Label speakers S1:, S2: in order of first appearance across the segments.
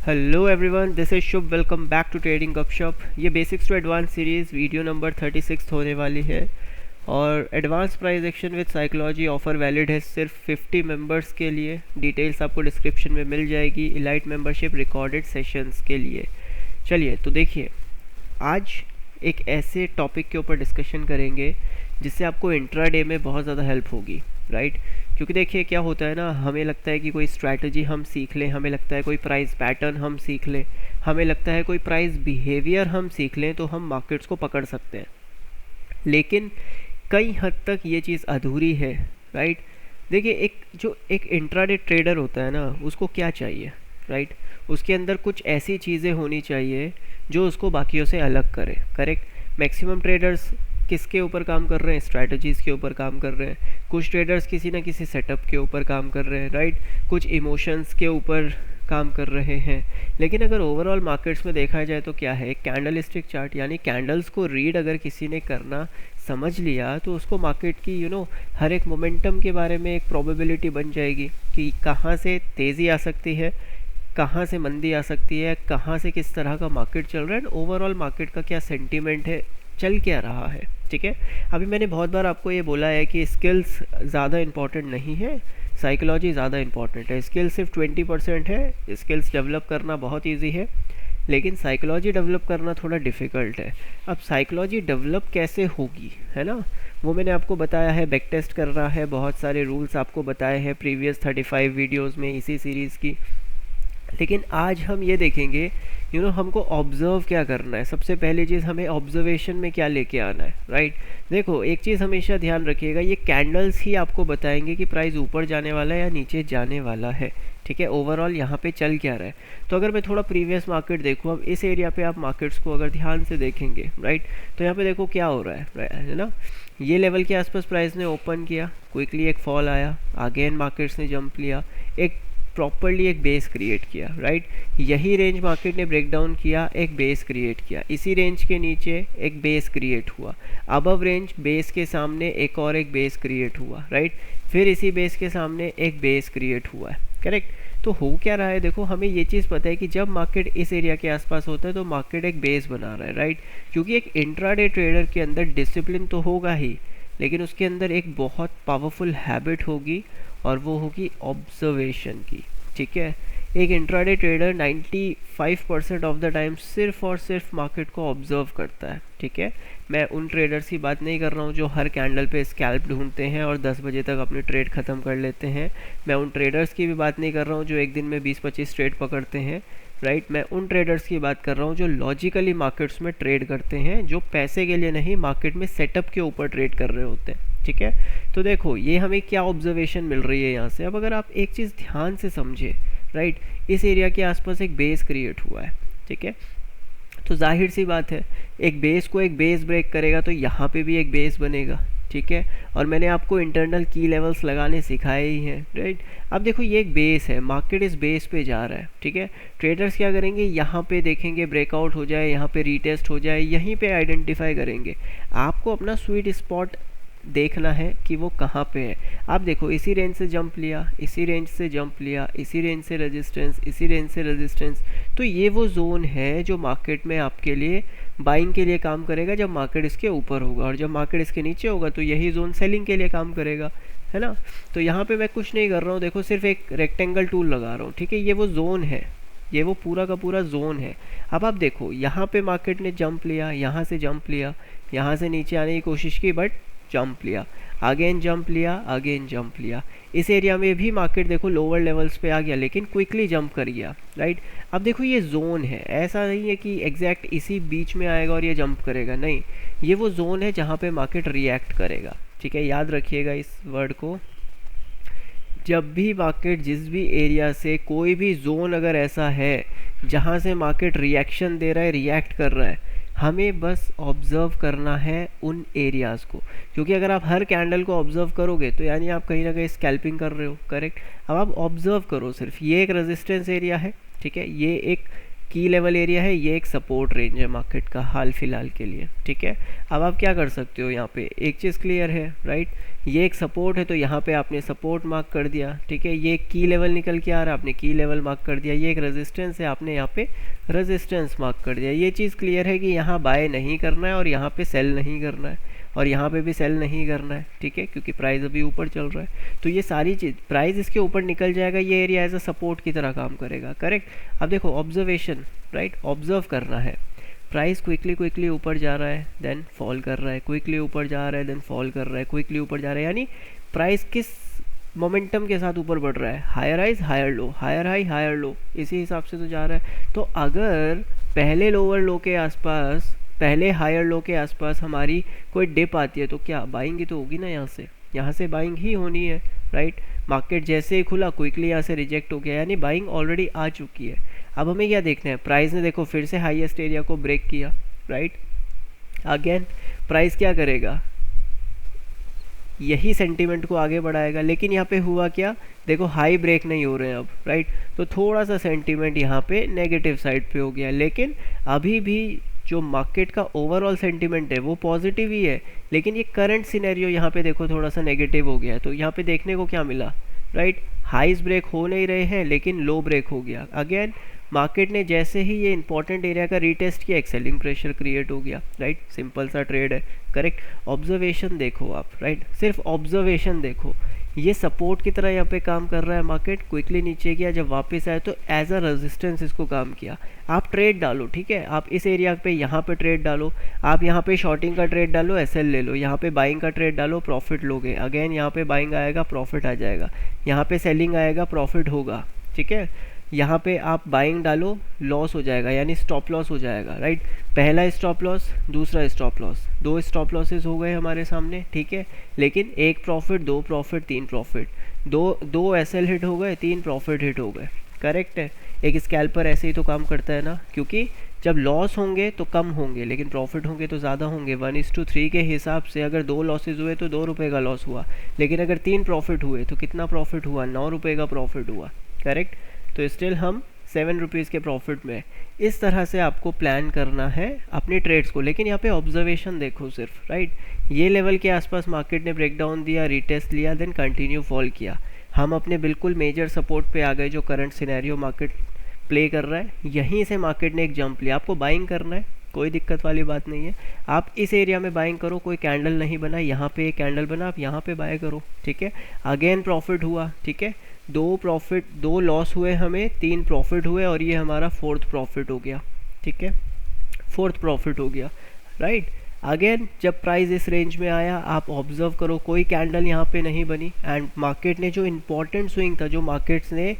S1: Hello everyone, this is Shubh. Welcome back to trading Gupshup. ये basics to advance series video number 36 होने वाली है और advance price action with psychology offer valid है सिर्फ 50 मेंबर्स के लिए। डिटेल्स आपको डिस्क्रिप्शन में मिल जाएगी। इलाइट मेंबरशिप रिकॉर्डेड सेशंस के लिए। चलिए तो देखिए, आज एक ऐसे टॉपिक के ऊपर डिस्कशन करेंगे जिससे आपको इंट्राडे में बहुत ज़्यादा हेल्प होगी, राइट। क्योंकि देखिए क्या होता है ना, हमें लगता है कि कोई स्ट्रैटेजी हम सीख लें, हमें लगता है कोई प्राइस पैटर्न हम सीख लें, हमें लगता है कोई प्राइस बिहेवियर हम सीख लें तो हम मार्केट्स को पकड़ सकते हैं। लेकिन कई हद तक ये चीज़ अधूरी है, राइट। देखिए, एक इंट्राडे ट्रेडर होता है ना, उसको क्या चाहिए, राइट। उसके अंदर कुछ ऐसी चीज़ें होनी चाहिए जो उसको बाकियों से अलग करे, करेक्ट। मैक्सिमम ट्रेडर्स किसके ऊपर काम कर रहे हैं? स्ट्रैटेजीज़ के ऊपर काम कर रहे हैं। कुछ ट्रेडर्स किसी ना किसी सेटअप के ऊपर काम कर रहे हैं, राइट। कुछ इमोशंस के ऊपर काम कर रहे हैं। लेकिन अगर ओवरऑल मार्केट्स में देखा जाए तो क्या है, कैंडल स्टिक चार्ट यानी कैंडल्स को रीड अगर किसी ने करना समझ लिया तो उसको मार्केट की हर एक मोमेंटम के बारे में एक प्रोबेबिलिटी बन जाएगी कि कहाँ से तेज़ी आ सकती है, कहाँ से मंदी आ सकती है, कहाँ से किस तरह का मार्केट चल रहा है, ओवरऑल मार्केट का क्या सेंटीमेंट है, चल क्या रहा है। ठीक है, अभी मैंने बहुत बार आपको ये बोला है कि स्किल्स ज़्यादा इम्पॉर्टेंट नहीं है, साइकोलॉजी ज़्यादा इम्पॉर्टेंट है। स्किल्स सिर्फ 20% है। स्किल्स डेवलप करना बहुत ईजी है, लेकिन साइकोलॉजी डेवलप करना थोड़ा डिफ़िकल्ट है। अब साइकोलॉजी डेवलप कैसे होगी, है ना, वो मैंने आपको बताया है। बैक टेस्ट कर रहा है, बहुत सारे रूल्स आपको बताए हैं प्रीवियस 35 वीडियोज़ में इसी सीरीज़ की। लेकिन आज हम ये देखेंगे हमको ऑब्ज़र्व क्या करना है। सबसे पहली चीज़, हमें ऑब्जर्वेशन में क्या लेके आना है, राइट। देखो, एक चीज़ हमेशा ध्यान रखिएगा, ये कैंडल्स ही आपको बताएंगे कि प्राइस ऊपर जाने वाला है या नीचे जाने वाला है। ठीक है, ओवरऑल यहाँ पे चल क्या रहा है। तो अगर मैं थोड़ा प्रीवियस मार्केट देखूँ, अब इस एरिया पे आप मार्केट्स को अगर ध्यान से देखेंगे, राइट, तो यहाँ पे देखो क्या हो रहा है ना। ये लेवल के आसपास प्राइस ने ओपन किया, क्विकली एक फॉल आया, अगेन मार्केट्स ने जंप लिया, एक प्रॉपरली एक बेस क्रिएट किया, राइट। यही रेंज मार्केट ने ब्रेक डाउन किया, एक बेस क्रिएट किया, इसी रेंज के नीचे एक बेस क्रिएट हुआ, अबव रेंज बेस के सामने एक और एक बेस क्रिएट हुआ, राइट। फिर इसी बेस के सामने एक बेस क्रिएट हुआ है, करेक्ट। तो हो क्या रहा है, देखो, हमें ये चीज़ पता है कि जब मार्केट इस एरिया के आसपास होता है तो मार्केट एक बेस बना रहा है, राइट। क्योंकि एक इंट्राडे ट्रेडर के अंदर डिसिप्लिन तो होगा ही, लेकिन उसके अंदर एक बहुत पावरफुल हैबिट होगी और वो होगी ऑब्जर्वेशन की। ठीक है, एक intraday trader 95% of the time सिर्फ और सिर्फ मार्केट को ऑब्जर्व करता है। ठीक है, मैं उन ट्रेडर्स की बात नहीं कर रहा हूँ जो हर कैंडल पे स्कैल्प ढूंढते हैं और 10 बजे तक अपनी ट्रेड ख़त्म कर लेते हैं। मैं उन ट्रेडर्स की भी बात नहीं कर रहा हूँ जो एक दिन में 20-25 ट्रेड पकड़ते हैं, राइट। मैं उन ट्रेडर्स की बात कर रहा हूँ जो लॉजिकली मार्केट्स में ट्रेड करते हैं, जो पैसे के लिए नहीं, मार्केट में सेटअप के ऊपर ट्रेड कर रहे होते हैं। ठीक है, तो देखो ये हमें क्या ऑब्जर्वेशन मिल रही है यहाँ से। अब अगर आप एक चीज़ ध्यान से समझे, राइट, इस एरिया के आसपास एक बेस क्रिएट हुआ है। ठीक है, तो जाहिर सी बात है, एक बेस को एक बेस ब्रेक करेगा तो यहाँ पे भी एक बेस बनेगा। ठीक है, और मैंने आपको इंटरनल की लेवल्स लगाने सिखाए ही हैं, राइट। अब देखो, ये एक बेस है, मार्केट इस बेस पे जा रहा है। ठीक है, ट्रेडर्स क्या करेंगे, यहाँ पे देखेंगे ब्रेकआउट हो जाए, यहाँ पे रीटेस्ट हो जाए, यहीं पे आइडेंटिफाई करेंगे। आपको अपना स्वीट स्पॉट देखना है कि वो कहाँ पे है। आप देखो, इसी रेंज से जंप लिया, इसी रेंज से जंप लिया, इसी रेंज से रेजिस्टेंस, इसी रेंज से रेजिस्टेंस, तो ये वो जोन है जो मार्केट में आपके लिए बाइंग के लिए काम करेगा जब मार्केट इसके ऊपर होगा, और जब मार्केट इसके नीचे होगा तो यही जोन सेलिंग के लिए काम करेगा, है ना। तो यहाँ पे मैं कुछ नहीं कर रहा हूँ, देखो, सिर्फ एक रेक्टेंगल टूल लगा रहा हूँ। ठीक है, ये वो जोन है, ये वो पूरा का पूरा जोन है। अब आप देखो, यहाँ पे मार्केट ने जंप लिया, यहाँ से जंप लिया, यहाँ से नीचे आने की कोशिश की, बट जंप लिया, अगेन जंप लिया, अगेन जंप लिया। इस एरिया में भी मार्केट देखो लोअर लेवल्स पे आ गया, लेकिन क्विकली जंप कर गया, राइट। अब देखो, ये जोन है, ऐसा नहीं है कि एग्जैक्ट इसी बीच में आएगा और ये जंप करेगा, नहीं, ये वो जोन है जहाँ पे मार्केट रिएक्ट करेगा। ठीक है, याद रखिएगा इस वर्ड को। जब भी मार्केट जिस भी एरिया से, कोई भी जोन अगर ऐसा है जहाँ से मार्केट रिएक्शन दे रहा है, रिएक्ट कर रहा है, हमें बस ऑब्ज़र्व करना है उन एरियाज़ को। क्योंकि अगर आप हर कैंडल को ऑब्ज़र्व करोगे तो यानी आप कहीं ना कहीं स्कैल्पिंग कर रहे हो, करेक्ट। अब आप ऑब्ज़र्व करो सिर्फ, ये एक रेजिस्टेंस एरिया है, ठीक है, ये एक की लेवल एरिया है, ये एक सपोर्ट रेंज है मार्केट का हाल फिलहाल के लिए, ठीक है। अब आप क्या कर सकते हो, यहाँ पे एक चीज़ क्लियर है, राइट, ये एक सपोर्ट है तो यहाँ पे आपने सपोर्ट मार्क कर दिया, ठीक है। ये एक की लेवल निकल के आ रहा है, आपने की लेवल मार्क कर दिया। ये एक रेजिस्टेंस है, आपने यहाँ पे रेजिस्टेंस मार्क कर दिया। ये चीज़ क्लियर है कि यहाँ बाय नहीं करना है और यहाँ पे सेल नहीं करना है और यहाँ पे भी सेल नहीं करना है, ठीक है, क्योंकि प्राइस अभी ऊपर चल रहा है। तो ये सारी चीज़, प्राइस इसके ऊपर निकल जाएगा, ये एरिया एज अ सपोर्ट की तरह काम करेगा, करेक्ट। अब देखो ऑब्जर्वेशन, राइट, ऑब्जर्व करना है। प्राइस क्विकली ऊपर जा रहा है, देन फॉल कर रहा है, क्विकली ऊपर जा रहा है, देन फॉल कर रहा है, क्विकली ऊपर जा रहा है, यानी प्राइस किस मोमेंटम के साथ ऊपर बढ़ रहा है, higher highs higher low, higher high higher low, इसी हिसाब से तो जा रहा है। तो अगर पहले लोअर लो के आसपास, पहले हायर लो के आसपास हमारी कोई डिप आती है तो क्या बाइंग ही तो होगी ना, यहाँ से बाइंग ही होनी है, राइट। मार्केट जैसे ही खुला क्विकली यहाँ से रिजेक्ट हो गया, यानी बाइंग ऑलरेडी आ चुकी है। अब हमें क्या देखना है, प्राइस ने देखो फिर से हाईएस्ट एरिया को ब्रेक किया, राइट। अगेन प्राइस क्या करेगा, यही सेंटीमेंट को आगे बढ़ाएगा, लेकिन यहाँ पे हुआ क्या, देखो हाई ब्रेक नहीं हो रहे हैं अब, राइट। तो थोड़ा सा सेंटीमेंट यहाँ पे नेगेटिव साइड पे हो गया, लेकिन अभी भी जो मार्केट का ओवरऑल सेंटीमेंट है वो पॉजिटिव ही है, लेकिन ये करंट सिनेरियो यहाँ पे देखो थोड़ा सा नेगेटिव हो गया है। तो यहाँ पे देखने को क्या मिला, राइट, हाइज ब्रेक हो नहीं रहे हैं लेकिन लो ब्रेक हो गया। अगेन मार्केट ने जैसे ही ये इंपॉर्टेंट एरिया का रीटेस्ट किया, एक सेलिंग प्रेशर क्रिएट हो गया, राइट। सिंपल सा ट्रेड है, करेक्ट। ऑब्जर्वेशन देखो आप, राइट, सिर्फ ऑब्जर्वेशन देखो, ये सपोर्ट की तरह यहाँ पे काम कर रहा है मार्केट, क्विकली नीचे गया, जब वापस आया तो एज अ रेजिस्टेंस इसको काम किया। आप ट्रेड डालो, ठीक है, आप इस एरिया पे यहाँ पे ट्रेड डालो, आप यहाँ पे शॉर्टिंग का ट्रेड डालो, एसएल ले लो, यहाँ पे बाइंग का ट्रेड डालो, प्रॉफिट लोगे। अगेन यहाँ पे बाइंग आएगा, प्रॉफिट आ जाएगा, यहाँ पे सेलिंग आएगा, प्रॉफिट होगा, ठीक है। यहाँ पे आप बाइंग डालो, लॉस हो जाएगा, यानी स्टॉप लॉस हो जाएगा, राइट। पहला स्टॉप लॉस, दूसरा स्टॉप लॉस, दो स्टॉप लॉसेस हो गए हमारे सामने, ठीक है। लेकिन एक प्रॉफिट, दो प्रॉफिट, तीन प्रॉफिट, दो एसएल हिट हो गए, तीन प्रॉफिट हिट हो गए, करेक्ट है। एक स्कैल्पर ऐसे ही तो काम करता है ना, क्योंकि जब लॉस होंगे तो कम होंगे लेकिन प्रॉफिट होंगे तो ज़्यादा होंगे। 1:3 के हिसाब से अगर 2 लॉसेज हुए तो 2 रुपये का लॉस हुआ, लेकिन अगर 3 प्रॉफिट हुए तो कितना प्रॉफिट हुआ, 9 रुपये का प्रॉफिट हुआ, करेक्ट। तो स्टिल हम 7 रुपीज़ के प्रॉफिट में। इस तरह से आपको प्लान करना है अपने ट्रेड्स को, लेकिन यहाँ पे ऑब्जर्वेशन देखो सिर्फ, राइट। ये लेवल के आसपास मार्केट ने ब्रेकडाउन दिया, रीटेस्ट लिया, देन कंटिन्यू फॉल किया। हम अपने बिल्कुल मेजर सपोर्ट पे आ गए जो करंट सिनेरियो मार्केट प्ले कर रहा है, यहीं से मार्केट ने एक जंप लिया। आपको बाइंग करना है, कोई दिक्कत वाली बात नहीं है, आप इस एरिया में बाइंग करो, कोई कैंडल नहीं बना, यहाँ पे एक कैंडल बना, आप यहाँ पे बाय करो, ठीक है। अगेन प्रॉफिट हुआ, ठीक है, 2 प्रॉफिट, 2 लॉस हुए हमें, 3 प्रॉफिट हुए और ये हमारा 4th प्रॉफिट हो गया, ठीक है, 4th प्रॉफिट हो गया, राइट। अगेन जब प्राइस इस रेंज में आया, आप ऑब्जर्व करो, कोई कैंडल यहाँ पे नहीं बनी, एंड मार्केट ने जो इम्पोर्टेंट स्विंग था, जो मार्केट्स ने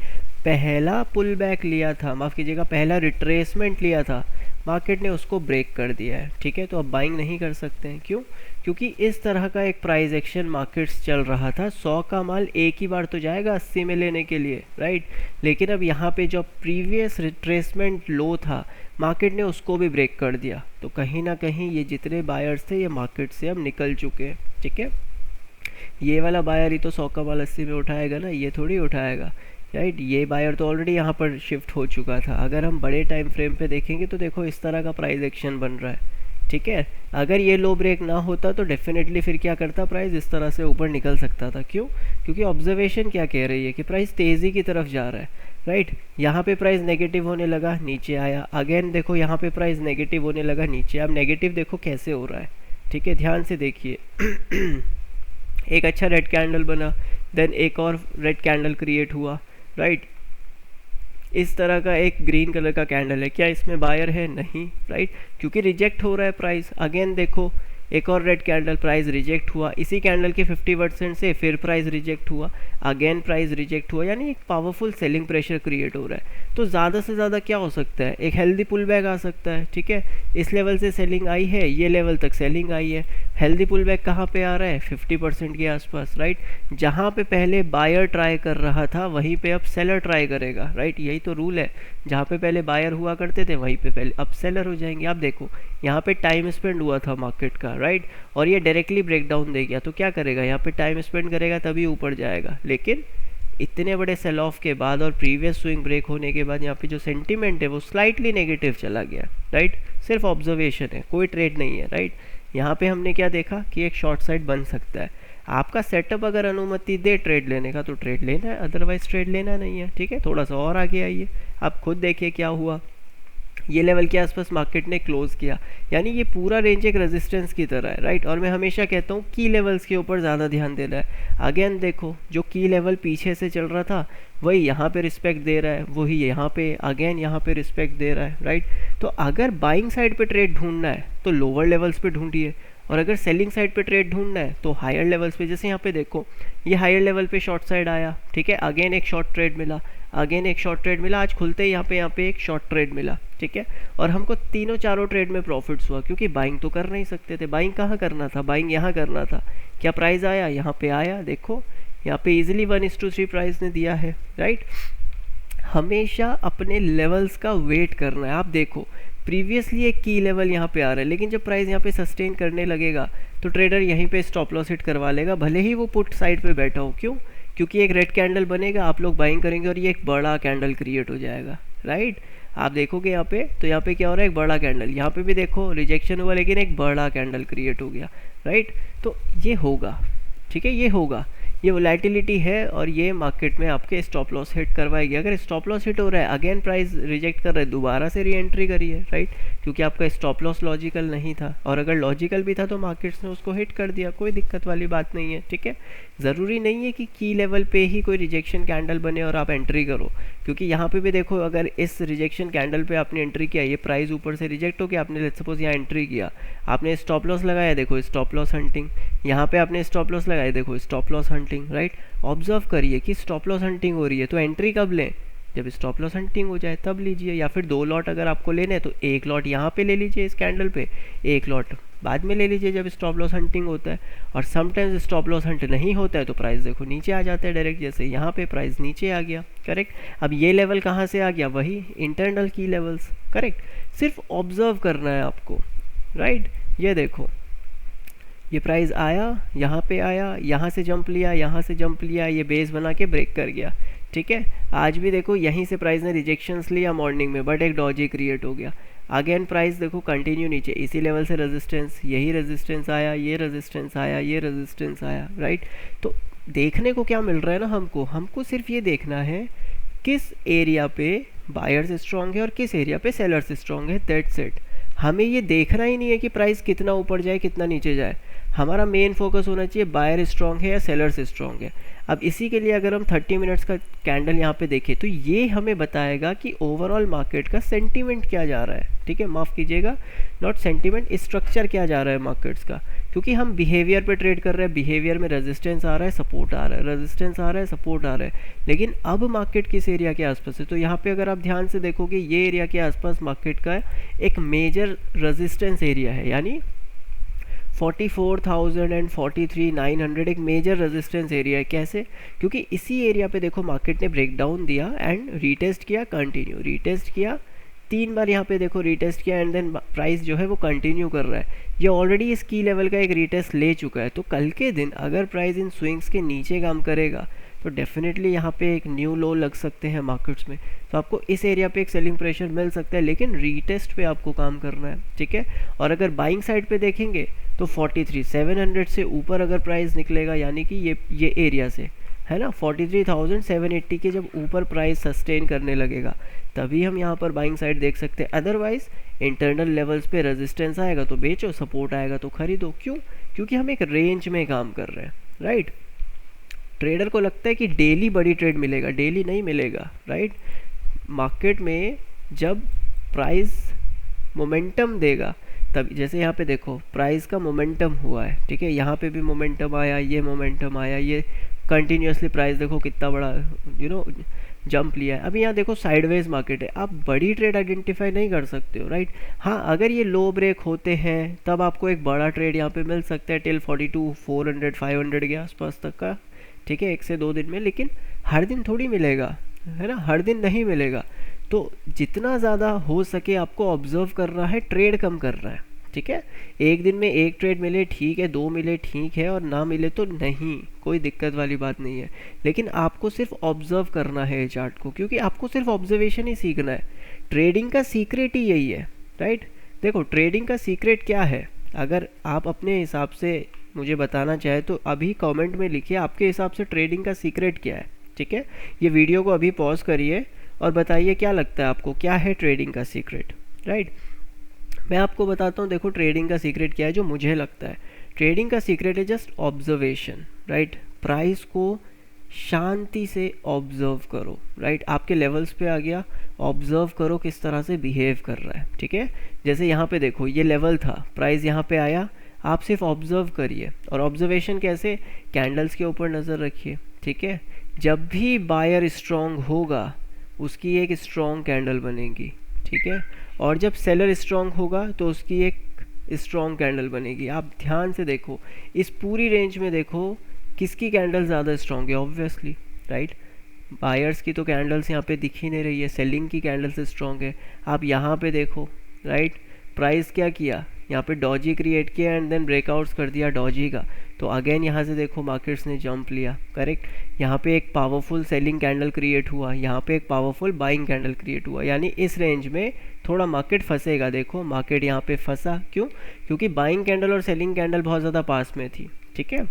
S1: पहला पुल बैक लिया था, माफ़ कीजिएगा, पहला रिट्रेसमेंट लिया था, मार्केट ने उसको ब्रेक कर दिया है, ठीक है। तो अब बाइंग नहीं कर सकते हैं, क्यों, क्योंकि इस तरह का एक प्राइस एक्शन मार्केट्स चल रहा था। 100 का माल एक ही बार तो जाएगा 80 में लेने के लिए, राइट। लेकिन अब यहाँ पे जो प्रीवियस रिट्रेसमेंट लो था, मार्केट ने उसको भी ब्रेक कर दिया। तो कहीं ना कहीं ये जितने बायर्स थे ये मार्केट से अब निकल चुके हैं, ठीक है। ये वाला बायर ही तो 100 का माल 80 में उठाएगा ना, ये थोड़ी उठाएगा, राइट। ये बायर तो ऑलरेडी यहाँ पर शिफ्ट हो चुका था। अगर हम बड़े टाइम फ्रेम पे देखेंगे तो देखो इस तरह का प्राइस एक्शन बन रहा है, ठीक है। अगर ये लो ब्रेक ना होता तो डेफिनेटली फिर क्या करता, प्राइस इस तरह से ऊपर निकल सकता था। क्यों, क्योंकि ऑब्जर्वेशन क्या कह रही है कि प्राइस तेज़ी की तरफ जा रहा है, राइट। यहाँ पे प्राइस नेगेटिव होने लगा, नीचे आया। अगेन देखो यहाँ पे प्राइस नेगेटिव होने लगा, नीचे। अब नेगेटिव देखो कैसे हो रहा है, ठीक है, ध्यान से देखिए। एक अच्छा रेड कैंडल बना, देन एक और रेड कैंडल क्रिएट हुआ, राइट। इस तरह का एक ग्रीन कलर का कैंडल है, क्या इसमें बायर है, नहीं, राइट, क्योंकि रिजेक्ट हो रहा है प्राइस। अगेन देखो एक और रेड कैंडल, प्राइस रिजेक्ट हुआ, इसी कैंडल के 50% से फिर प्राइस रिजेक्ट हुआ, अगेन प्राइस रिजेक्ट हुआ, यानी एक पावरफुल सेलिंग प्रेशर क्रिएट हो रहा है। तो ज़्यादा से ज़्यादा क्या हो सकता है, एक हेल्दी पुल बैक आ सकता है, ठीक है। इस लेवल से सेलिंग आई है, ये लेवल तक सेलिंग आई है, हेल्दी पुल बैक कहाँ पे आ रहा है, 50% के आसपास, राइट। जहाँ पे पहले बायर ट्राई कर रहा था वहीं पे अब सेलर ट्राई करेगा, राइट। यही तो रूल है, जहाँ पे पहले बायर हुआ करते थे वहीं पे पहले अब सेलर हो जाएंगे। आप देखो यहाँ पे टाइम स्पेंड हुआ था मार्केट का, राइट, और ये डायरेक्टली ब्रेकडाउन दे गया, तो क्या करेगा, यहाँ पे टाइम स्पेंड करेगा तभी ऊपर जाएगा, लेकिन इतने बड़े सेल ऑफ के बाद और प्रीवियस स्विंग ब्रेक होने के बाद यहाँ पे जो सेंटीमेंट है वो स्लाइटली नेगेटिव चला गया, राइट। सिर्फ ऑब्जर्वेशन है, कोई ट्रेड नहीं है, राइट। यहाँ पे हमने क्या देखा कि एक शॉर्ट साइड बन सकता है। आपका सेटअप अगर अनुमति दे ट्रेड लेने का तो ट्रेड लेना है, अदरवाइज ट्रेड लेना नहीं है, ठीक है। थोड़ा सा और आगे आइए, आप खुद देखिए क्या हुआ। ये लेवल के आसपास मार्केट ने क्लोज किया, यानी ये पूरा रेंज एक रेजिस्टेंस की तरह है, राइट। और मैं हमेशा कहता हूँ की लेवल्स के ऊपर ज़्यादा ध्यान देना है। अगेन देखो, जो की लेवल पीछे से चल रहा था वही यहाँ पे रिस्पेक्ट दे रहा है, वही यहाँ पे अगेन यहाँ पे रिस्पेक्ट दे रहा है, राइट। तो अगर बाइंग साइड पे ट्रेड ढूंढना है तो लोअर लेवल्स पे ढूंढिए, और अगर सेलिंग साइड पे ट्रेड ढूंढना है तो हायर लेवल्स पे। जैसे यहाँ पे देखो, ये हायर लेवल पे शॉर्ट साइड आया, ठीक है, अगेन एक शॉर्ट ट्रेड मिला, अगेन एक शॉर्ट ट्रेड मिला, आज खुलते ही यहाँ पे एक शॉर्ट ट्रेड मिला, ठीक है। और हमको तीनों चारों ट्रेड में प्रॉफिट्स हुआ, क्योंकि बाइंग तो कर नहीं सकते थे। बाइंग कहाँ करना था? बाइंग यहाँ करना था। क्या प्राइस आया? यहाँ पे आया, देखो यहाँ पे इजीली 1:3 प्राइस ने दिया है, राइट। हमेशा अपने लेवल्स का वेट करना है। आप देखो प्रीवियसली एक की लेवल यहाँ पे आ रहा है, लेकिन जब प्राइस यहाँ पे सस्टेन करने लगेगा तो ट्रेडर यहीं पे स्टॉप लॉस हिट करवा लेगा, भले ही वो पुट साइड पे बैठा हो। क्यों? क्योंकि एक रेड कैंडल बनेगा, आप लोग बाइंग करेंगे और ये एक बड़ा कैंडल क्रिएट हो जाएगा, राइट। आप देखोगे यहाँ पे, तो यहाँ पे क्या हो रहा है? एक बड़ा कैंडल। यहाँ पे भी देखो रिजेक्शन हुआ, लेकिन एक बड़ा कैंडल क्रिएट हो गया, राइट। तो ये होगा, ठीक है, ये होगा, ये वोलेटिलिटी है और ये मार्केट में आपके स्टॉप लॉस हिट करवाएगी। अगर स्टॉप लॉस हिट हो रहा है, अगेन प्राइस रिजेक्ट कर रहा है, दोबारा से री एंट्री करिए, राइट, क्योंकि आपका स्टॉप लॉस लॉजिकल नहीं था, और अगर लॉजिकल भी था तो मार्केट्स ने उसको हिट कर दिया, कोई दिक्कत वाली बात नहीं है, ठीक है। ज़रूरी नहीं है कि की लेवल पे ही कोई रिजेक्शन कैंडल बने और आप एंट्री करो, क्योंकि यहाँ पे भी देखो, अगर इस रिजेक्शन कैंडल पे आपने एंट्री किया, ये प्राइस ऊपर से रिजेक्ट हो गया, आपने लेट्स सपोज यहाँ एंट्री किया, आपने स्टॉप लॉस लगाया, देखो स्टॉप लॉस हंटिंग, यहाँ पे आपने स्टॉप लॉस लगाया, देखो stop loss hunting, right. Observe करिए कि स्टॉप लॉस हंटिंग हो रही है, तो एंट्री कब लें? जब स्टॉप लॉस हंटिंग हो जाए तब लीजिए, या फिर 2 लॉट अगर आपको लेने हैं तो एक लॉट यहाँ पे ले लीजिए इस कैंडल पे, एक लॉट बाद में ले लीजिए जब स्टॉप लॉस हंटिंग होता है। और समटाइम्स स्टॉप लॉस हंट नहीं होता है तो प्राइस देखो नीचे आ जाता है डायरेक्ट, जैसे यहाँ पे प्राइस नीचे आ गया, करेक्ट। अब ये लेवल कहाँ से आ गया? वही इंटरनल की लेवल्स, करेक्ट। सिर्फ ऑब्जर्व करना है आपको, राइट। ये देखो, ये प्राइस आया, यहाँ पे आया, यहाँ से जंप लिया, यहाँ से जंप लिया, ये बेस बना के ब्रेक कर गया, ठीक है। आज भी देखो यहीं से प्राइस ने रिजेक्शंस लिया मॉर्निंग में, बट एक डॉजी क्रिएट हो गया। अगेन प्राइस देखो कंटिन्यू नीचे, इसी लेवल से रेजिस्टेंस, यही रेजिस्टेंस आया, ये रेजिस्टेंस आया, ये रेजिस्टेंस आया, राइट। तो देखने को क्या मिल रहा है ना, हमको सिर्फ ये देखना है किस एरिया पे बायर्स स्ट्रॉन्ग है और किस एरिया पे सेलर्स स्ट्रॉन्ग है, दैट्स इट। हमें ये देखना ही नहीं है कि प्राइस कितना ऊपर जाए कितना नीचे जाए, हमारा मेन फोकस होना चाहिए बायर स्ट्रॉन्ग है या सेलर्स स्ट्रॉन्ग है। अब इसी के लिए अगर हम 30 मिनट्स का कैंडल यहाँ पे देखें तो ये हमें बताएगा कि ओवरऑल मार्केट का सेंटीमेंट क्या जा रहा है, ठीक है, माफ़ कीजिएगा, नॉट सेंटीमेंट, स्ट्रक्चर क्या जा रहा है मार्केट्स का। क्योंकि हम बिहेवियर पे ट्रेड कर रहे हैं, बिहेवियर में रेजिस्टेंस आ रहा है, सपोर्ट आ रहा है, रेजिस्टेंस आ रहा है, सपोर्ट आ रहा है, लेकिन अब मार्केट किस एरिया के आसपास है? तो यहाँ पे अगर आप ध्यान से देखोगे, ये एरिया के आसपास मार्केट का एक मेजर रेजिस्टेंस एरिया है, यानी 44,000 एंड 43,900 एक मेजर रेजिस्टेंस एरिया है। कैसे? क्योंकि इसी एरिया पे देखो मार्केट ने ब्रेकडाउन दिया एंड रीटेस्ट किया, कंटिन्यू रीटेस्ट किया, 3 बार यहाँ पे देखो रीटेस्ट किया एंड देन प्राइस जो है वो कंटिन्यू कर रहा है। ये ऑलरेडी इस की लेवल का एक रीटेस्ट ले चुका है, तो कल के दिन अगर प्राइस इन स्विंग्स के नीचे काम करेगा तो डेफिनेटली यहाँ पे एक न्यू लो लग सकते हैं मार्केट्स में, तो आपको इस एरिया पे एक सेलिंग प्रेशर मिल सकता है, लेकिन रीटेस्ट पे आपको काम करना है, ठीक है। और अगर बाइंग साइड पे देखेंगे तो 43,700 से ऊपर अगर प्राइस निकलेगा, यानी कि ये एरिया से है ना 43,780 के जब ऊपर प्राइस सस्टेन करने लगेगा तभी हम यहाँ पर बाइंग साइड देख सकते हैं। अदरवाइज इंटरनल लेवल्स पे रेजिस्टेंस आएगा तो बेचो, सपोर्ट आएगा तो खरीदो। क्यों? क्योंकि हम एक रेंज में काम कर रहे हैं, राइट। ट्रेडर को लगता है कि डेली बड़ी ट्रेड मिलेगा, डेली नहीं मिलेगा, राइट। मार्केट में जब प्राइस मोमेंटम देगा तब, जैसे यहाँ पे देखो प्राइस का मोमेंटम हुआ है, ठीक है, यहाँ पे भी मोमेंटम आया, ये मोमेंटम आया, ये कंटिन्यूसली प्राइस देखो कितना बड़ा जंप लिया है। अभी यहाँ देखो साइडवेज मार्केट है, आप बड़ी ट्रेड आइडेंटिफाई नहीं कर सकते हो, राइट। हाँ, अगर ये लो ब्रेक होते हैं तब आपको एक बड़ा ट्रेड यहाँ पे मिल सकता है टिल 42,400 500 के आसपास तक का, ठीक है, 1 से 2 दिन में, लेकिन हर दिन थोड़ी मिलेगा, है ना, हर दिन नहीं मिलेगा। तो जितना ज़्यादा हो सके आपको ऑब्जर्व करना है, ट्रेड कम करना है, ठीक है, एक दिन में एक ट्रेड मिले ठीक है, दो मिले ठीक है, और ना मिले तो नहीं, कोई दिक्कत वाली बात नहीं है। लेकिन आपको सिर्फ ऑब्जर्व करना है चार्ट को, क्योंकि आपको सिर्फ ऑब्जर्वेशन ही सीखना है। ट्रेडिंग का सीक्रेट ही यही है, राइट। देखो ट्रेडिंग का सीक्रेट क्या है, अगर आप अपने हिसाब से मुझे बताना चाहे तो अभी कमेंट में लिखिए आपके हिसाब से ट्रेडिंग का सीक्रेट क्या है। ठीक है, ये वीडियो को अभी पॉज करिए और बताइए क्या लगता है आपको, क्या है ट्रेडिंग का सीक्रेट, राइट। मैं आपको बताता हूँ, देखो ट्रेडिंग का सीक्रेट क्या है जो मुझे लगता है। ट्रेडिंग का सीक्रेट है जस्ट ऑब्जर्वेशन, राइट। प्राइस को शांति से ऑब्जर्व करो, राइट। आपके लेवल्स पे आ गया, ऑब्जर्व करो किस तरह से बिहेव कर रहा है। ठीक है, जैसे यहाँ पे देखो ये लेवल था, प्राइस यहाँ पे आया, आप सिर्फ ऑब्जर्व करिए। और ऑब्जर्वेशन कैसे, कैंडल्स के ऊपर नज़र रखिए। ठीक है, जब भी बायर स्ट्रॉन्ग होगा उसकी एक स्ट्रॉन्ग कैंडल बनेगी। ठीक है, और जब सेलर स्ट्रॉन्ग होगा तो उसकी एक स्ट्रॉन्ग कैंडल बनेगी। आप ध्यान से देखो, इस पूरी रेंज में देखो किसकी कैंडल ज़्यादा स्ट्रॉन्ग है, ऑब्वियसली, राइट। बायर्स की तो कैंडल्स यहाँ पे दिख ही नहीं रही है, सेलिंग की कैंडल्स स्ट्रॉन्ग है। आप यहाँ पे देखो, राइट, प्राइस क्या किया, यहाँ पे डॉजी क्रिएट किया एंड देन ब्रेकआउट्स कर दिया डॉजी का, तो अगेन यहाँ से देखो मार्केट्स ने जंप लिया, करेक्ट। यहाँ पे एक पावरफुल सेलिंग कैंडल क्रिएट हुआ, यहाँ पे एक पावरफुल बाइंग कैंडल क्रिएट हुआ, यानी इस रेंज में थोड़ा मार्केट फंसेगा। देखो मार्केट यहाँ पे फंसा, क्यों, क्योंकि बाइंग कैंडल और सेलिंग कैंडल बहुत ज़्यादा पास में थी। ठीक है,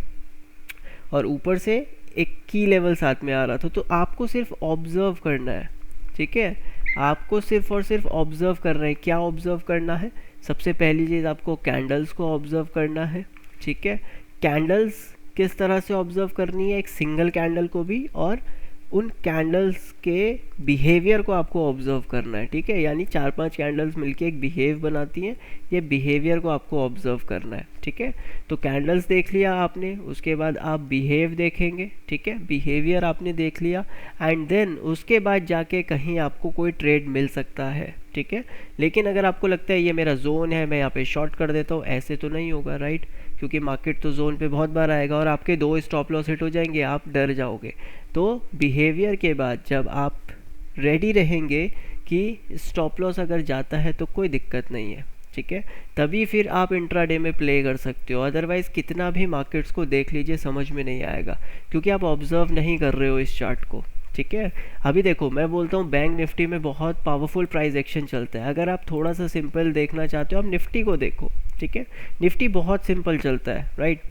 S1: और ऊपर से एक की लेवल साथ में आ रहा था। तो आपको सिर्फ ऑब्जर्व करना है। ठीक है, आपको सिर्फ और सिर्फ ऑब्जर्व करना है। क्या ऑब्जर्व करना है, सबसे पहली चीज़ आपको कैंडल्स को ऑब्जर्व करना है। ठीक है, कैंडल्स किस तरह से ऑब्जर्व करनी है, एक सिंगल कैंडल को भी, और उन कैंडल्स के बिहेवियर को आपको ऑब्जर्व करना है। ठीक है, यानी 4-5 कैंडल्स मिलके एक बिहेव बनाती हैं, ये बिहेवियर को आपको ऑब्जर्व करना है। ठीक है, तो कैंडल्स देख लिया आपने, उसके बाद आप बिहेव देखेंगे। ठीक है, बिहेवियर आपने देख लिया एंड देन उसके बाद जाके कहीं आपको कोई ट्रेड मिल सकता है। ठीक है, लेकिन अगर आपको लगता है ये मेरा जोन है, मैं यहाँ पे शॉर्ट कर देता हूँ, ऐसे तो नहीं होगा, राइट, क्योंकि मार्केट तो जोन पे बहुत बार आएगा और आपके 2 स्टॉप लॉस हिट हो जाएंगे, आप डर जाओगे। तो बिहेवियर के बाद जब आप रेडी रहेंगे कि स्टॉप लॉस अगर जाता है तो कोई दिक्कत नहीं है, ठीक है, तभी फिर आप इंट्राडे में प्ले कर सकते हो। अदरवाइज़ कितना भी मार्केट्स को देख लीजिए समझ में नहीं आएगा, क्योंकि आप ऑब्जर्व नहीं कर रहे हो इस चार्ट को। ठीक है, अभी देखो मैं बोलता हूँ बैंक निफ्टी में बहुत पावरफुल प्राइस एक्शन चलता है। अगर आप थोड़ा सा सिंपल देखना चाहते हो आप निफ्टी को देखो। ठीक है, निफ्टी बहुत सिंपल चलता है, राइट,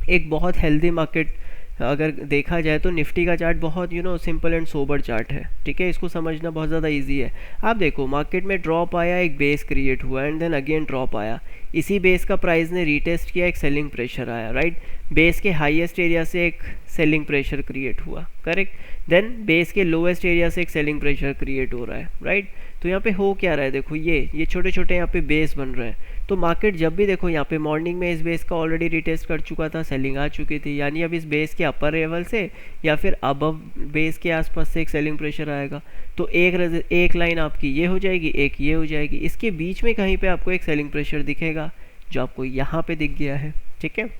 S1: एक बहुत हेल्दी मार्केट अगर देखा जाए तो निफ्टी का चार्ट बहुत सिंपल एंड सोबर चार्ट है। ठीक है, इसको समझना बहुत ज़्यादा इजी है। आप देखो मार्केट में ड्रॉप आया, एक बेस क्रिएट हुआ एंड देन अगेन ड्रॉप आया, इसी बेस का प्राइस ने रीटेस्ट किया, एक सेलिंग प्रेशर आया, राइट, बेस के हाईएस्ट एरिया से एक सेलिंग प्रेशर क्रिएट हुआ, करेक्ट, देन बेस के लोएस्ट एरिया से एक सेलिंग प्रेशर क्रिएट हो रहा है, राइट। तो यहाँ पे हो क्या रहा है, देखो ये छोटे छोटे यहाँ पे बेस बन रहे हैं। तो मार्केट जब भी देखो यहाँ पे मॉर्निंग में इस बेस का ऑलरेडी रिटेस्ट कर चुका था, सेलिंग आ चुकी थी, यानी अब इस बेस के अपर लेवल से या फिर अबव बेस के आसपास से एक सेलिंग प्रेशर आएगा। तो एक लाइन आपकी ये हो जाएगी, एक ये हो जाएगी, इसके बीच में कहीं पे आपको एक सेलिंग प्रेशर दिखेगा जो आपको यहाँ पे दिख गया है। ठीक है,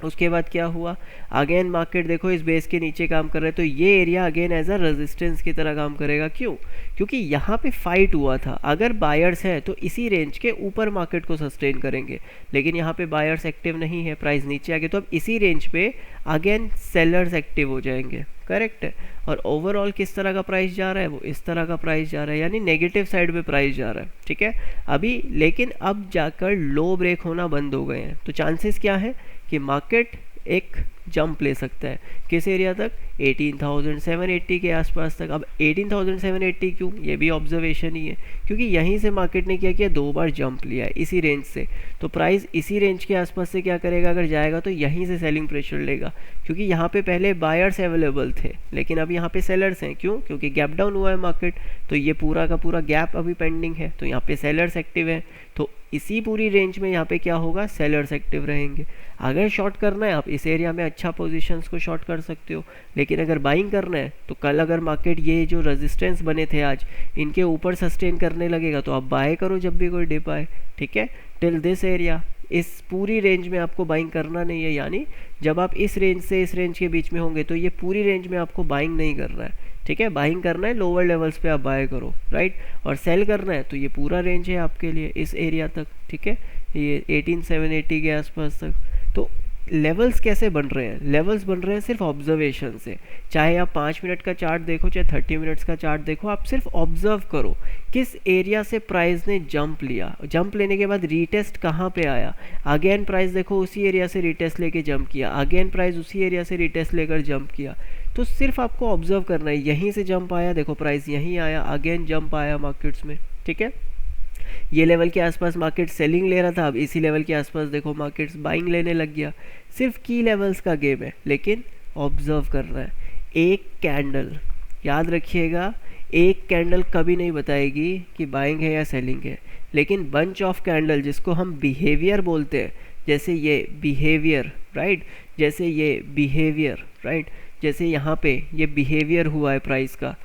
S1: उसके बाद क्या हुआ, अगेन मार्केट देखो इस बेस के नीचे काम कर रहा है, तो ये area again as a resistance की तरह काम करेगा। क्यों, क्योंकि यहाँ पे फाइट हुआ था। अगर बायर्स है तो इसी रेंज के ऊपर मार्केट को सस्टेन करेंगे, लेकिन यहाँ पे बायर्स एक्टिव नहीं है, प्राइस नीचे आ गया, तो अब इसी रेंज पे अगेन सेलर्स एक्टिव हो जाएंगे, करेक्ट है। और ओवरऑल किस तरह का प्राइस जा रहा है, वो इस तरह का प्राइस जा रहा है, यानी नेगेटिव साइड पे प्राइस जा रहा है। ठीक है, अभी लेकिन अब जाकर लो ब्रेक होना बंद हो गए हैं, तो चांसेस क्या है कि मार्केट एक जंप ले सकता है किस एरिया तक, 18,780 के आसपास तक। अब 18,780 क्यों, ये भी ऑब्जर्वेशन ही है, क्योंकि यहीं से मार्केट ने क्या किया, 2 बार जंप लिया है इसी रेंज से। तो प्राइस इसी रेंज के आसपास से क्या करेगा, अगर जाएगा तो यहीं से सेलिंग प्रेशर लेगा, क्योंकि यहाँ पे पहले बायर्स अवेलेबल थे लेकिन अब यहाँ पे सेलर्स हैं। क्यों, क्योंकि गैप डाउन हुआ है मार्केट, तो ये पूरा का पूरा गैप अभी पेंडिंग है, तो यहाँ पे सेलर्स एक्टिव है, तो इसी पूरी रेंज में यहाँ पे क्या होगा, सेलर्स एक्टिव रहेंगे। अगर शॉर्ट करना है आप इस एरिया में अच्छा पोजीशंस को शॉर्ट कर सकते हो, लेकिन अगर बाइंग करना है तो कल अगर मार्केट ये जो रेजिस्टेंस बने थे आज इनके ऊपर सस्टेन करने लगेगा तो आप बाय करो जब भी कोई डिप आए। ठीक है, टिल दिस एरिया, इस पूरी रेंज में आपको बाइंग करना नहीं है, यानी जब आप इस रेंज से इस रेंज के बीच में होंगे तो ये पूरी रेंज में आपको बाइंग नहीं करना है। ठीक है, बाइंग करना है लोअर लेवल्स पे आप बाय करो, राइट, और सेल करना है तो ये पूरा रेंज है आपके लिए इस एरिया तक। ठीक है, ये 18,780 के आसपास तक। तो लेवल्स कैसे बन रहे हैं? लेवल्स बन रहे हैं सिर्फ ऑब्जर्वेशन से। चाहे आप 5 मिनट का चार्ट देखो, चाहे 30 मिनट्स का चार्ट देखो, आप सिर्फ ऑब्जर्व करो किस एरिया से प्राइस ने जंप लिया, जंप लेने के बाद रीटेस्ट कहाँ पे आया, अगेन प्राइस देखो उसी एरिया से रीटेस्ट लेके जंप किया, अगेन प्राइस उसी एरिया से रीटेस्ट लेकर जंप किया। तो सिर्फ आपको ऑब्जर्व करना है, यहीं से जंप आया, देखो प्राइस यहीं आया, अगेन जंप आया मार्केट्स में, ठीक है। ये लेवल के आसपास मार्केट सेलिंग ले रहा था, अब इसी लेवल के आसपास देखो मार्केट्स बाइंग लेने लग गया। सिर्फ की लेवल्स का गेम है, लेकिन ऑब्जर्व करना है। एक कैंडल, याद रखिएगा, एक कैंडल कभी नहीं बताएगी कि बाइंग है या सेलिंग है, लेकिन बंच ऑफ कैंडल जिसको हम बिहेवियर बोलते हैं, जैसे ये बिहेवियर, राइट, जैसे ये बिहेवियर, राइट, जैसे यहाँ पे ये बिहेवियर हुआ है प्राइस का,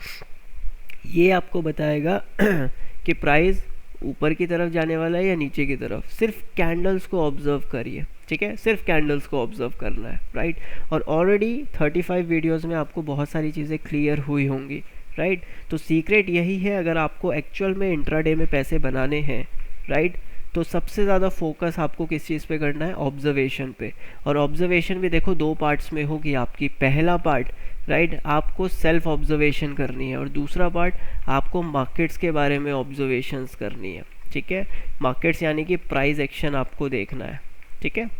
S1: ये आपको बताएगा कि प्राइस ऊपर की तरफ जाने वाला है या नीचे की तरफ। सिर्फ कैंडल्स को ऑब्जर्व करिए, ठीक है, सिर्फ कैंडल्स को ऑब्जर्व करना है, राइट। और ऑलरेडी 35 वीडियोस में आपको बहुत सारी चीज़ें क्लियर हुई होंगी, राइट। तो सीक्रेट यही है, अगर आपको एक्चुअल में इंट्राडे में पैसे बनाने हैं, राइट, तो सबसे ज़्यादा फोकस आपको किस चीज़ पे करना है? ऑब्जर्वेशन पे। और ऑब्जर्वेशन भी देखो 2 पार्ट्स में होगी आपकी। पहला पार्ट, राइट, आपको सेल्फ ऑब्जर्वेशन करनी है, और दूसरा पार्ट आपको मार्केट्स के बारे में ऑब्जर्वेशंस करनी है, ठीक है। मार्केट्स यानी कि प्राइस एक्शन आपको देखना है, ठीक है।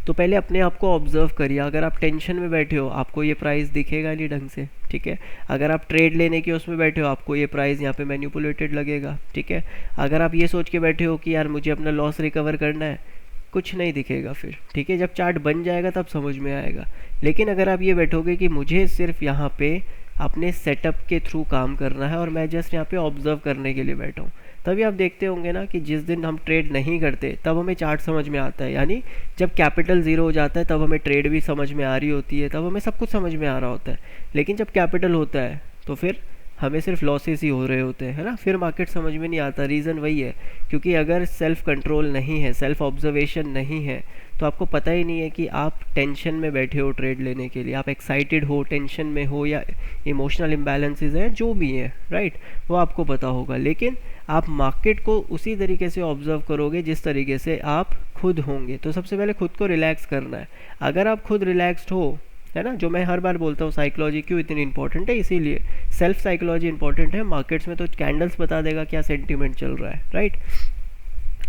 S1: तो पहले अपने आप को ऑब्जर्व करिए। अगर आप टेंशन में बैठे हो, आपको ये प्राइस दिखेगा नहीं ढंग से, ठीक है। अगर आप ट्रेड लेने के उसमें बैठे हो, आपको ये प्राइस यहाँ पे मैनिपुलेटेड लगेगा, ठीक है। अगर आप ये सोच के बैठे हो कि यार मुझे अपना लॉस रिकवर करना है, कुछ नहीं दिखेगा फिर, ठीक है। जब चार्ट बन जाएगा तब समझ में आएगा। लेकिन अगर आप ये बैठोगे कि मुझे सिर्फ यहाँ पे अपने सेटअप के थ्रू काम करना है और मैं जस्ट यहाँ पे ऑब्जर्व करने के लिए बैठा हूँ, तभी आप देखते होंगे ना कि जिस दिन हम ट्रेड नहीं करते तब हमें चार्ट समझ में आता है। यानी जब कैपिटल ज़ीरो हो जाता है तब हमें ट्रेड भी समझ में आ रही होती है, तब हमें सब कुछ समझ में आ रहा होता है। लेकिन जब कैपिटल होता है तो फिर हमें सिर्फ लॉसेस ही हो रहे होते हैं, है ना। फिर मार्केट समझ में नहीं आता। रीज़न वही है, क्योंकि अगर सेल्फ कंट्रोल नहीं है, सेल्फ ऑब्जर्वेशन नहीं है, तो आपको पता ही नहीं है कि आप टेंशन में बैठे हो ट्रेड लेने के लिए, आप एक्साइटेड हो, टेंशन में हो, या इमोशनल इम्बैलेंसेस हैं जो भी हैं, राइट, वो आपको पता होगा। लेकिन आप मार्केट को उसी तरीके से ऑब्जर्व करोगे जिस तरीके से आप खुद होंगे। तो सबसे पहले खुद को रिलैक्स करना है। अगर आप खुद रिलैक्स्ड हो, है ना, जो मैं हर बार बोलता हूँ, साइकोलॉजी क्यों इतनी इंपॉर्टेंट है, इसीलिए सेल्फ साइकोलॉजी इंपॉर्टेंट है। मार्केट्स में तो कैंडल्स बता देगा क्या सेंटीमेंट चल रहा है, राइट।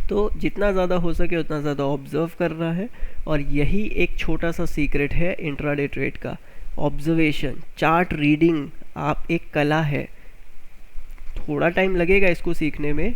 S1: तो जितना ज़्यादा हो सके उतना ज़्यादा ऑब्जर्व करना है, और यही एक छोटा सा सीक्रेट है इंट्राडे ट्रेड का, ऑब्जर्वेशन। चार्ट रीडिंग आप एक कला है, थोड़ा टाइम लगेगा इसको सीखने में,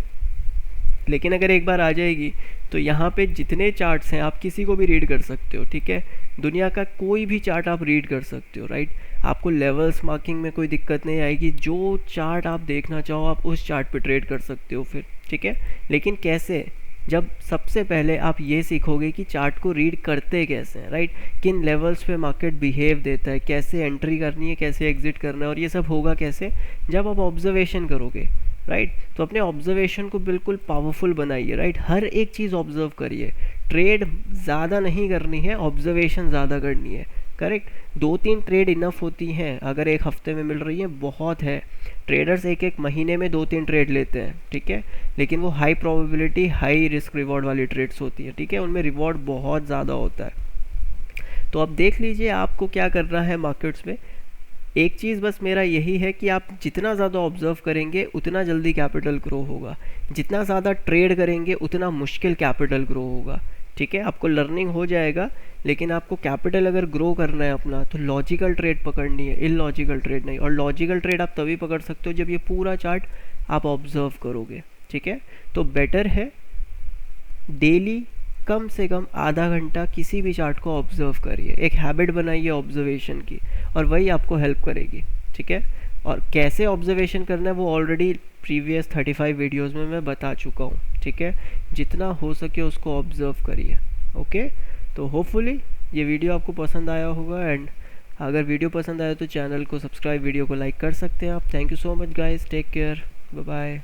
S1: लेकिन अगर एक बार आ जाएगी तो यहाँ पे जितने चार्ट्स हैं आप किसी को भी रीड कर सकते हो, ठीक है। दुनिया का कोई भी चार्ट आप रीड कर सकते हो, राइट। आपको लेवल्स मार्किंग में कोई दिक्कत नहीं आएगी, जो चार्ट आप देखना चाहो आप उस चार्ट पे ट्रेड कर सकते हो फिर, ठीक है। लेकिन कैसे? जब सबसे पहले आप ये सीखोगे कि चार्ट को रीड करते कैसे हैं, राइट, किन लेवल्स पे मार्केट बिहेव देता है, कैसे एंट्री करनी है, कैसे एग्जिट करना है, और ये सब होगा कैसे? जब आप ऑब्जर्वेशन करोगे, राइट। तो अपने ऑब्जर्वेशन को बिल्कुल पावरफुल बनाइए, राइट। हर एक चीज़ ऑब्जर्व करिए। ट्रेड ज़्यादा नहीं करनी है, ऑब्जर्वेशन ज़्यादा करनी है, करेक्ट। 2-3 ट्रेड इनफ होती हैं, अगर एक हफ्ते में मिल रही है बहुत है। ट्रेडर्स एक महीने में 2-3 ट्रेड लेते हैं, ठीक है, लेकिन वो high probability high risk reward वाली ट्रेड्स होती हैं, ठीक है, उनमें रिवॉर्ड बहुत ज़्यादा होता है। तो अब देख लीजिए आपको क्या करना है मार्केट्स में। एक चीज़ बस मेरा यही है कि आप जितना ज़्यादा ऑब्जर्व करेंगे उतना जल्दी कैपिटल ग्रो होगा, जितना ज़्यादा ट्रेड करेंगे उतना मुश्किल कैपिटल ग्रो होगा, ठीक है। आपको लर्निंग हो जाएगा, लेकिन आपको कैपिटल अगर ग्रो करना है अपना तो लॉजिकल ट्रेड पकड़नी है, इलॉजिकल ट्रेड नहीं। और लॉजिकल ट्रेड आप तभी पकड़ सकते हो जब ये पूरा चार्ट आप ऑब्जर्व करोगे, ठीक है। तो बेटर है डेली कम से कम आधा घंटा किसी भी चार्ट को ऑब्जर्व करिए, एक हैबिट बनाइए ऑब्जर्वेशन की, और वही आपको हेल्प करेगी, ठीक है। और कैसे ऑब्जर्वेशन करना है वो ऑलरेडी प्रीवियस 35 वीडियोस में मैं बता चुका हूँ, ठीक है। जितना हो सके उसको ऑब्जर्व करिए, ओके। तो होपफुली ये वीडियो आपको पसंद आया होगा, एंड अगर वीडियो पसंद आया तो चैनल को सब्सक्राइब, वीडियो को लाइक कर सकते हैं आप। Thank you so much guys, take care, bye bye.